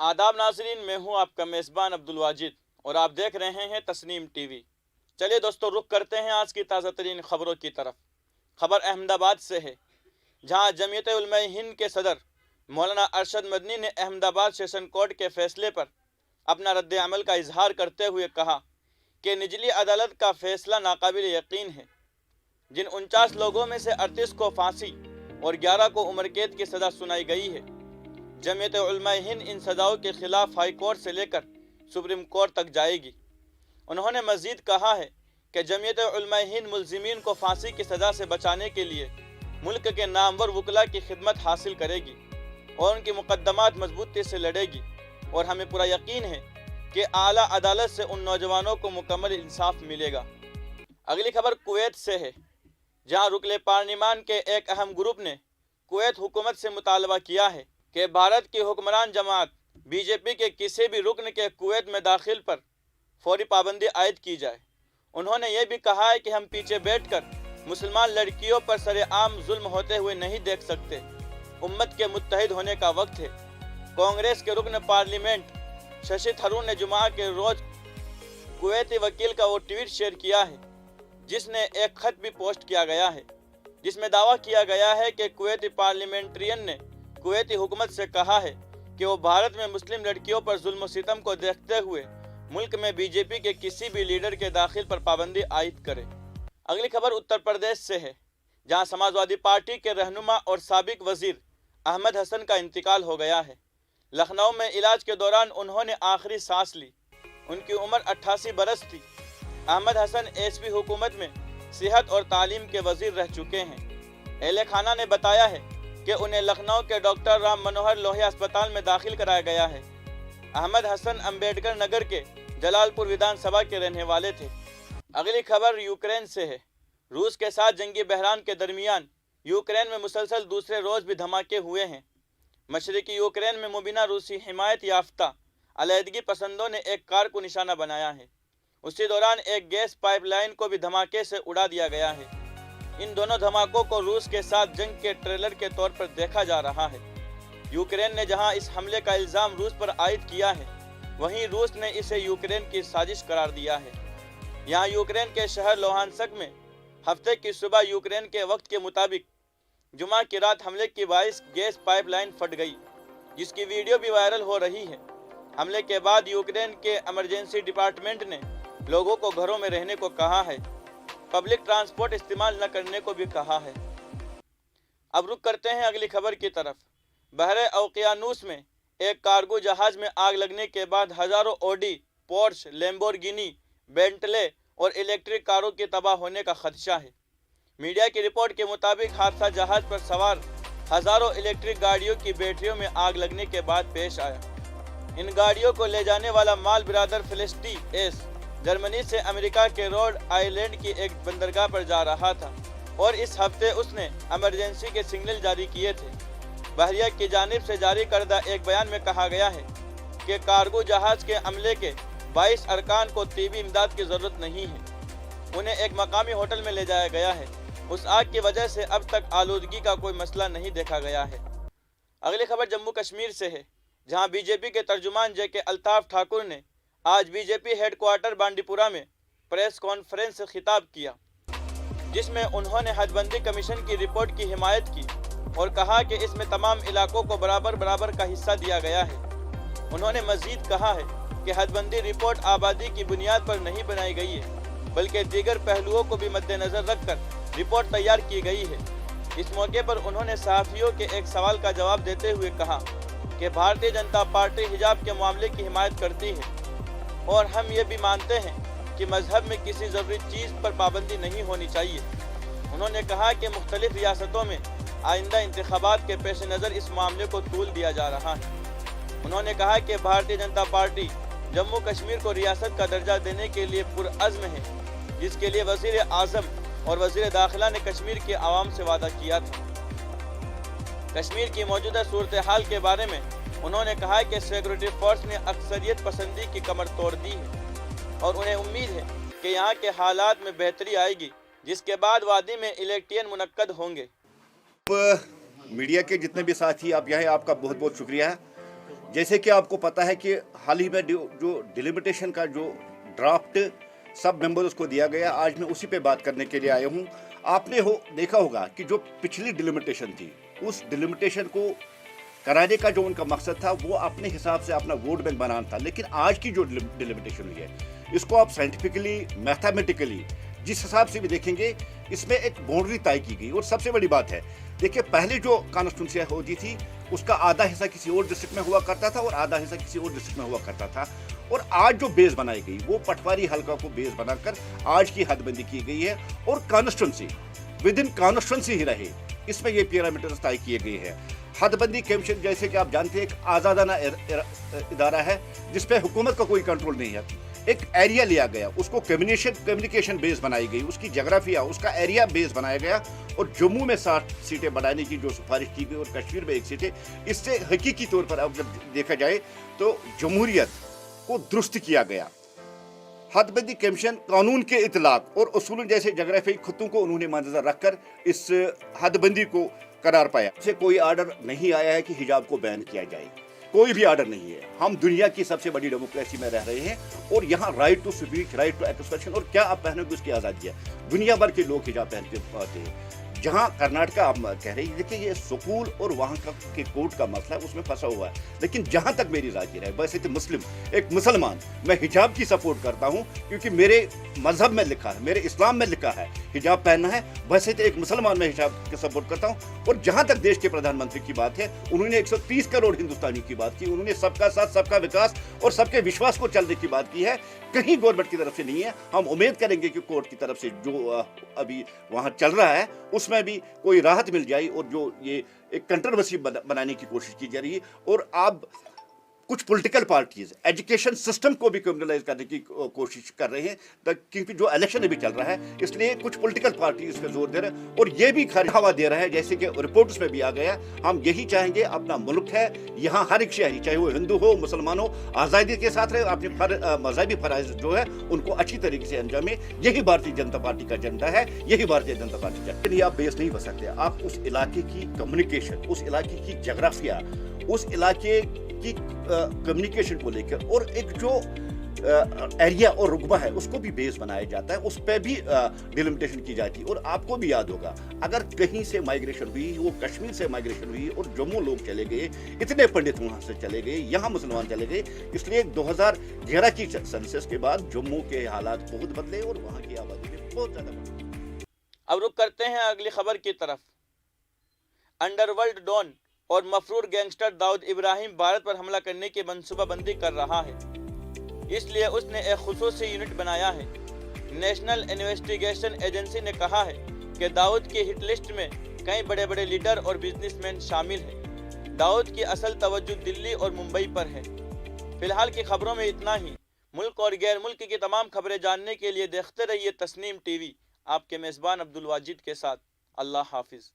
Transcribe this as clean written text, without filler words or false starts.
आदाब नाजरीन, मैं हूं आपका मेज़बान अब्दुल वाजिद और आप देख रहे हैं तस्नीम टीवी। चलिए दोस्तों, रुख करते हैं आज की ताज़ा तरीन खबरों की तरफ। खबर अहमदाबाद से है, जहां जमीयत उलमा हिंद के सदर मौलाना अरशद मदनी ने अहमदाबाद सेशन कोर्ट के फैसले पर अपना रद्द अमल का इजहार करते हुए कहा कि निचली अदालत का फैसला नाकाबिल यकीन है। जिन 49 लोगों में से 38 को फांसी और 11 को उम्र कैद की सज़ा सुनाई गई है, जमीयत उलमा हिंद इन सज़ाओं के खिलाफ हाई कोर्ट से लेकर सुप्रीम कोर्ट तक जाएगी। उन्होंने मज़ीद कहा है कि जमीयत उलमा हिंद मुल्ज़िमीन को फांसी की सज़ा से बचाने के लिए मुल्क के नामवर वकला की खिदमत हासिल करेगी और उनकी मुकदमात मजबूती से लड़ेगी, और हमें पूरा यकीन है कि आला अदालत से उन नौजवानों को मुकम्मल इंसाफ मिलेगा। अगली खबर कुवैत से है, जहां रुकने पार्लिमान के एक अहम ग्रुप ने कुवैत हुकूमत से मुतालबा किया है कि भारत की हुक्मरान जमात बीजेपी के किसी भी रुकन के कुवैत में दाखिल पर फौरी पाबंदी आयद की जाए। उन्होंने ये भी कहा है कि हम पीछे बैठकर मुसलमान लड़कियों पर सरेआम जुल्म होते हुए नहीं देख सकते। उम्मत के मुत्तहिद होने का वक्त है। कांग्रेस के रुकन पार्लियामेंट शशि थरूर ने जुमा के रोज कुवैती वकील का वो ट्वीट शेयर किया है, जिसने एक खत भी पोस्ट किया गया है, जिसमें दावा किया गया है कि कुवैती पार्लियामेंट्रियन ने कुवैती हुकूमत से कहा है कि वो भारत में मुस्लिम लड़कियों पर जुल्म सितम को देखते हुए मुल्क में बीजेपी के किसी भी लीडर के दाखिल पर पाबंदी आयद करे। अगली खबर उत्तर प्रदेश से है, जहां समाजवादी पार्टी के रहनुमा और साबिक वजीर अहमद हसन का इंतकाल हो गया है। लखनऊ में इलाज के दौरान उन्होंने आखिरी सांस ली। उनकी उम्र 88 बरस थी। अहमद हसन एसपी हुकूमत में सेहत और तालीम के वजीर रह चुके हैं। अहले खाना ने बताया है कि उन्हें लखनऊ के डॉक्टर राम मनोहर लोहिया अस्पताल में दाखिल कराया गया है। अहमद हसन अंबेडकर नगर के जलालपुर विधानसभा के रहने वाले थे। अगली खबर यूक्रेन से है। रूस के साथ जंगी बहरान के दरमियान यूक्रेन में मुसलसल दूसरे रोज भी धमाके हुए हैं। मशरकी यूक्रेन में मुबीना रूसी हिमायत याफ्ता अलहदगी पसंदों ने एक कार को निशाना बनाया है। उसी दौरान एक गैस पाइपलाइन को भी धमाके से उड़ा दिया गया है। इन दोनों धमाकों को रूस के साथ जंग के ट्रेलर के तौर पर देखा जा रहा है। यूक्रेन ने जहां इस हमले का इल्ज़ाम रूस पर आयद किया है, वहीं रूस ने इसे यूक्रेन की साजिश करार दिया है। यहां यूक्रेन के शहर लोहानस्क में हफ्ते की सुबह यूक्रेन के वक्त के मुताबिक जुमा की रात हमले की बाइस गैस पाइपलाइन फट गई, जिसकी वीडियो भी वायरल हो रही है। हमले के बाद यूक्रेन के इमरजेंसी डिपार्टमेंट ने लोगों को घरों में रहने को कहा है। पब्लिक ट्रांसपोर्ट इस्तेमाल न करने को भी कहा है। अब रुक करते हैं अगली खबर की तरफ। बहरे ओकियानूस में एक कार्गो जहाज में आग लगने के बाद हजारों ऑडी, पोर्श, लैम्बोर्गिनी, बेंटले और इलेक्ट्रिक कारों के तबाह होने का खदशा है। मीडिया की रिपोर्ट के मुताबिक हादसा जहाज पर सवार हजारों इलेक्ट्रिक गाड़ियों की बैटरियों में आग लगने के बाद पेश आया। इन गाड़ियों को ले जाने वाला माल बिरादर फेलिसिटी एस जर्मनी से अमेरिका के रोड आइलैंड की एक बंदरगाह पर जा रहा था और इस हफ्ते उसने इमरजेंसी के सिग्नल जारी किए थे। बहरिया की जानिब से जारी करदा एक बयान में कहा गया है कि कार्गो जहाज के अमले के 22 अरकान को तीबी इमदाद की ज़रूरत नहीं है। उन्हें एक मकामी होटल में ले जाया गया है। उस आग की वजह से अब तक आलूदगी का कोई मसला नहीं देखा गया है। अगली खबर जम्मू कश्मीर से है, जहां बीजेपी के तर्जुमान जेके अल्ताफ ठाकुर ने आज बीजेपी हेडक्वार्टर बांडीपुरा में प्रेस कॉन्फ्रेंस से खिताब किया, जिसमें उन्होंने हदबंदी कमीशन की रिपोर्ट की हिमायत की और कहा कि इसमें तमाम इलाकों को बराबर बराबर का हिस्सा दिया गया है। उन्होंने मजीद कहा है कि हदबंदी रिपोर्ट आबादी की बुनियाद पर नहीं बनाई गई है, बल्कि दीगर पहलुओं को भी मद्देनजर रखकर रिपोर्ट तैयार की गई है। इस मौके पर उन्होंने सहाफ़ियों के एक सवाल का जवाब देते हुए कहा कि भारतीय जनता पार्टी हिजाब के मामले की हिमायत करती है और हम ये भी मानते हैं कि मजहब में किसी ज़रूरी चीज़ पर पाबंदी नहीं होनी चाहिए। उन्होंने कहा कि मुख्तलिफ रियासतों में आइंदा इंतखाबात के पेश नज़र इस मामले को तूल दिया जा रहा है। उन्होंने कहा कि भारतीय जनता पार्टी जम्मू कश्मीर को रियासत का दर्जा देने के लिए पुरअज़्म है, जिसके लिए वज़ीर आज़म और वज़ीर दाखिला ने कश्मीर के आवाम से वादा किया था। कश्मीर की मौजूदा सूरत हाल के बारे में उन्होंने कहा कि सिक्योरिटी फोर्स ने अक्सरियत पसंदी की कमर तोड़ दी है और उन्हें उम्मीद है कि यहाँ के हालात में बेहतरी आएगी, जिसके बाद वादी में इलेक्शन मुनक्कद होंगे। मीडिया के जितने भी साथी आप यहाँ, आपका बहुत बहुत शुक्रिया है। जैसे कि आपको पता है कि हाल ही में जो डिलिमिटेशन का जो ड्राफ्ट सब मेंबर्स को दिया गया, आज मैं उसी पे बात करने के लिए आया हूँ। आपने देखा होगा कि जो पिछली डिलिमिटेशन थी, उस डिलिमिटेशन को कराने का जो उनका मकसद था वो अपने हिसाब से अपना वोट बैंक बनाना था। लेकिन आज की जो डिलिमिटेशन हुई है, इसको आप साइंटिफिकली, मैथमेटिकली जिस हिसाब से भी देखेंगे, इसमें एक बाउंड्री तय की गई। और सबसे बड़ी बात है, देखिए पहले जो कॉन्स्टिट्यूंसी होती थी उसका आधा हिस्सा किसी और डिस्ट्रिक्ट में हुआ करता था और आधा हिस्सा किसी और डिस्ट्रिक्ट में हुआ करता था। और आज जो बेस बनाई गई वो पटवारी हल्का को बेस बनाकर आज की हदबंदी की गई है और कॉन्स्टिट्यूंसी विद इन कॉन्स्टिट्यूंसी ही रहे, इसमें ये पैरामीटर्स तय किए गए हैं। हदबंदी कमीशन जैसे कि आप जानते हैं एक आज़ादाना इदारा है जिसपे हुकूमत का कोई कंट्रोल नहीं है। एक एरिया लिया गया, उसको कम्युनिकेशन बेस बनाई गई, उसकी जोग्राफिया, उसका एरिया बेस बनाया गया और जम्मू में 60 सीटें बढ़ाने की जो सिफारिश की गई और कश्मीर में 1 सीट है। इससे हकीकी तौर पर अब जब देखा जाए तो जमहूरियत को दुरुस्त किया गया। हदबंदी कमीशन कानून के इतलाक और उसूल जैसे जोग्राफियाई खत्तों को उन्होंने मद्देनजर रखकर इस हदबंदी को करार पाया। से कोई आर्डर नहीं आया है कि हिजाब को बैन किया जाए, कोई भी आर्डर नहीं है। हम दुनिया की सबसे बड़ी डेमोक्रेसी में रह रहे हैं और यहाँ right to speech, right to expression और क्या आप पहनोगे उसकी आज़ादी है। दुनिया भर के लोग हिजाब पहन के आते हैं। जहाँ कर्नाटका आप कह रहे हैं, देखिए ये स्कूल और वहाँ का के कोर्ट का मसला है, उसमें फंसा हुआ है। लेकिन जहाँ तक मेरी राय है, वैसे तो मुस्लिम, एक मुसलमान, मैं हिजाब की सपोर्ट करता हूँ क्योंकि मेरे मजहब में लिखा है, मेरे इस्लाम में लिखा है हिजाब पहनना है। वैसे तो एक मुसलमान मैं हिजाब की सपोर्ट करता हूँ। और जहाँ तक देश के प्रधानमंत्री की बात है, उन्होंने 130 करोड़ हिंदुस्तानियों की बात की, उन्होंने सबका साथ, सबका विकास और सबके विश्वास को चलने की बात की है। कहीं गवर्नमेंट की तरफ से नहीं है। हम उम्मीद करेंगे कि कोर्ट की तरफ से जो अभी वहाँ चल रहा है उसमें भी कोई राहत मिल जाए और जो ये एक कंट्रोवर्सी बनाने की कोशिश की जा रही है। और आप कुछ पॉलिटिकल पार्टीज एजुकेशन सिस्टम को भी क्रिमिनलाइज करने की कोशिश कर रहे हैं, क्योंकि जो इलेक्शन अभी चल रहा है इसलिए कुछ पॉलिटिकल पार्टी इस पर जोर दे रहे हैं और ये भी हवा दे रहा है, जैसे कि रिपोर्ट्स में भी आ गया। हम यही चाहेंगे, अपना मुल्क है, यहाँ हर एक शहरी चाहे वो हिंदू हो, मुसलमान हो, आज़ादी के साथ रहे, अपने मजहबी फराइज जो है उनको अच्छी तरीके से अंजाम। यही भारतीय जनता पार्टी का एजेंडा है, यही भारतीय जनता पार्टी का। लिए आप बेस नहीं बन सकते। आप उस इलाके की कम्युनिकेशन, उस इलाके की जोग्राफिया, उस इलाके की कम्युनिकेशन को लेकर और एक जो एरिया और रुकबा है उसको भी बेस बनाया जाता है, उस पर भी डिलिमिटेशन की जाती है। और आपको भी याद होगा, अगर कहीं से माइग्रेशन हुई, वो कश्मीर से माइग्रेशन हुई और जम्मू लोग चले गए, इतने पंडित वहां से चले गए, यहाँ मुसलमान चले गए। इसलिए 2011 की सेंसस के बाद जम्मू के हालात बहुत बदले और वहाँ की आबादी में बहुत ज्यादा बढ़ी। अब रुक करते हैं अगली खबर की तरफ। अंडरवर्ल्ड डॉन और मफरूर गैंगस्टर दाऊद इब्राहिम भारत पर हमला करने की मंसूबाबंदी कर रहा है, इसलिए उसने एक खुसूसी यूनिट बनाया है। नेशनल इन्वेस्टिगेशन एजेंसी ने कहा है कि दाऊद की हिट लिस्ट में कई बड़े बड़े लीडर और बिजनेसमैन शामिल हैं। दाऊद की असल तवज्जो दिल्ली और मुंबई पर है। फिलहाल की खबरों में इतना ही। मुल्क और गैर मुल्क की तमाम खबरें जानने के लिए देखते रहिए तस्नीम टीवी, आपके मेज़बान अब्दुल वाजिद के साथ। अल्लाह हाफिज़।